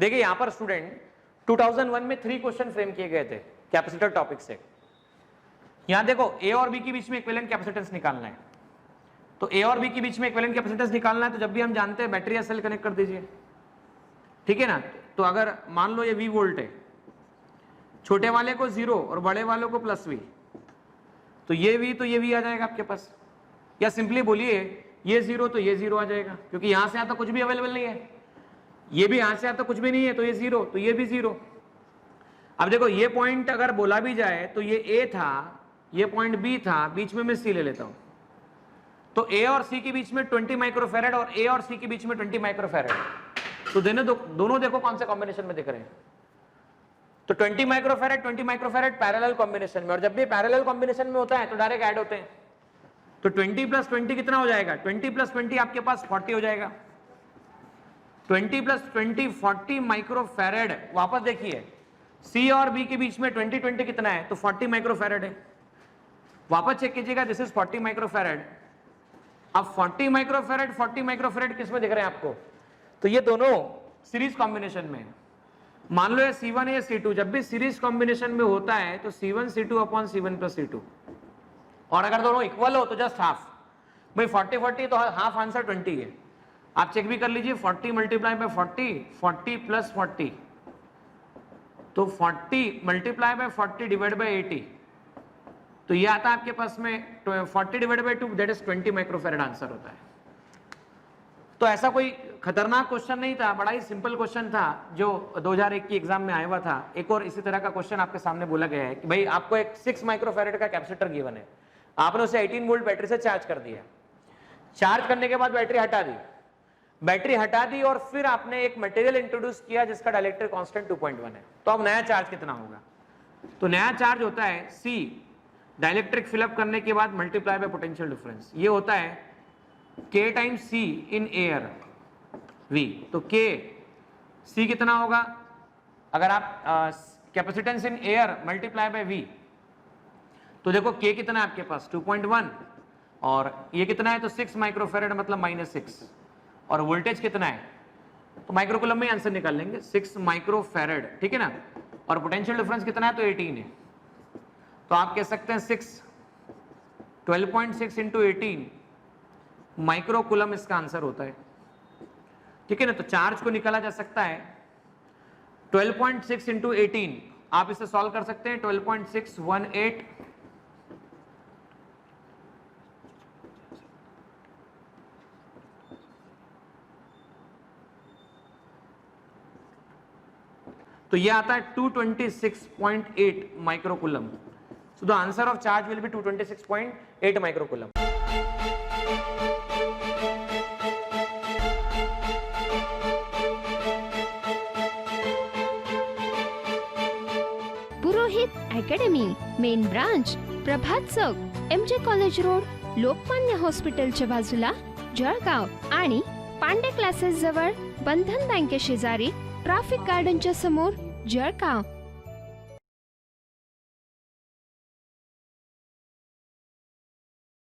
देखिए यहाँ पर स्टूडेंट 2001 में 3 क्वेश्चन फ्रेम किए गए थे कैपेसिटर टॉपिक से। यहाँ देखो ए और बी के बीच में इक्विवेलेंट कैपेसिटेंस निकालना है, तो ए और बी के बीच में इक्विवेलेंट कैपेसिटेंस निकालना है, तो जब भी हम जानते हैं बैटरी या सेल कनेक्ट कर दीजिए, ठीक है ना। तो अगर मान लो ये V वोल्ट है, छोटे वाले को 0 और बड़े वालों को +V, तो ये V आ जाएगा आपके पास, या सिंपली बोलिए ये 0 तो ये 0 आ जाएगा, क्योंकि यहां से आता कुछ भी अवेलेबल नहीं है, ये भी यहां से आता कुछ भी नहीं है, तो ये 0 तो ये भी 0। अब देखो ये पॉइंट अगर बोला भी जाए तो ये A था, ये पॉइंट B था, बीच में मैं C ले लेता हूं, तो A और C के बीच में 20 माइक्रोफैरड और A और C के बीच में 20 माइक्रोफैरड, तो दोनों देखो कौन से कॉम्बिनेशन में दिख रहे हैं, तो 20 माइक्रोफैरड पैरेलल कॉम्बिनेशन में, और जब भी पैरेलल कॉम्बिनेशन में होता है तो डायरेक्ट ऐड होते हैं, तो 20 + 20 कितना हो जाएगा, 20 + 20 आपके पास 40 हो जाएगा, 20 + 20 40 माइक्रोफैरड। वापस देखिए C और B के बीच में 20 कितना है, तो 40 माइक्रोफैरड है। वापस चेक कीजिएगा, दिस इज 40 माइक्रोफैरड। अब 40 माइक्रोफैरड किस में दिख रहे हैं आपको, तो ये दोनों सीरीज कॉम्बिनेशन में है। मान लो ये C1 है, ये C2, जब भी सीरीज कॉम्बिनेशन में होता है तो C1 C2 upon C1 + C2, और अगर दोनों इक्वल हो तो जस्ट हाफ। भाई 40 तो हाफ आंसर 20 है, आप चेक भी कर लीजिए, 40 × 40 40 + 40, तो 40 × 40 / 80, तो ये आता है आपके पास में 40 / 2, दैट इज 20 माइक्रोफैरड आंसर होता है। तो ऐसा कोई खतरनाक क्वेश्चन नहीं था, बड़ा ही सिंपल क्वेश्चन था जो 2001 की एग्जाम में आया हुआ था। एक और इसी तरह का क्वेश्चन आपके सामने बोला गया है कि भाई आपको एक 6 माइक्रोफैरड का कैपेसिटर गिवन है, आपने उसे 18 वोल्ट बैटरी से चार्ज कर दिया, चार्ज करने के बाद बैटरी हटा दी और फिर आपने एक मटेरियल इंट्रोड्यूस किया जिसका डाइलेक्ट्रिक कांस्टेंट 2.1 है, तो अब नया चार्ज कितना होगा, तो नया चार्ज होता है C डाइलेक्ट्रिक फिलअप करने के बाद मल्टीप्लाई बाय पोटेंशियल डिफरेंस, ये होता है K × C in air V, तो K C कितना होगा, अगर आप capacitance in air multiply by V, तो देखो K कितना है आपके पास 2.1, और ये कितना है, तो 6 माइक्रोफैरड मतलब -6, और वोल्टेज कितना है, तो माइक्रोकूलम में आंसर निकाल लेंगे, 6 माइक्रोफैरड, ठीक है ना, और पोटेंशियल डिफरेंस कितना है, तो 18 है, तो आप कह सकते हैं 12.6 × 18 माइक्रोकूलम इसका आंसर होता है, ठीक है ना। तो चार्ज को निकाला जा सकता है 12.6 × 18, आप इसे सॉल्व कर सकते हैं, 12.618, तो ये आता है 226.8 microcoulomb. So the answer of charge will be 226.8 microcoulomb. Purohit academy, main branch Prabhat Chowk, MJ college road, Lokmanya हॉस्पिटलच्या बाजूला, जळगाव, आणि पांडे क्लासेस जवळ, बंधन बँके शेजारी, ट्रॅफिक गार्डनच्या समोर, जळगाव।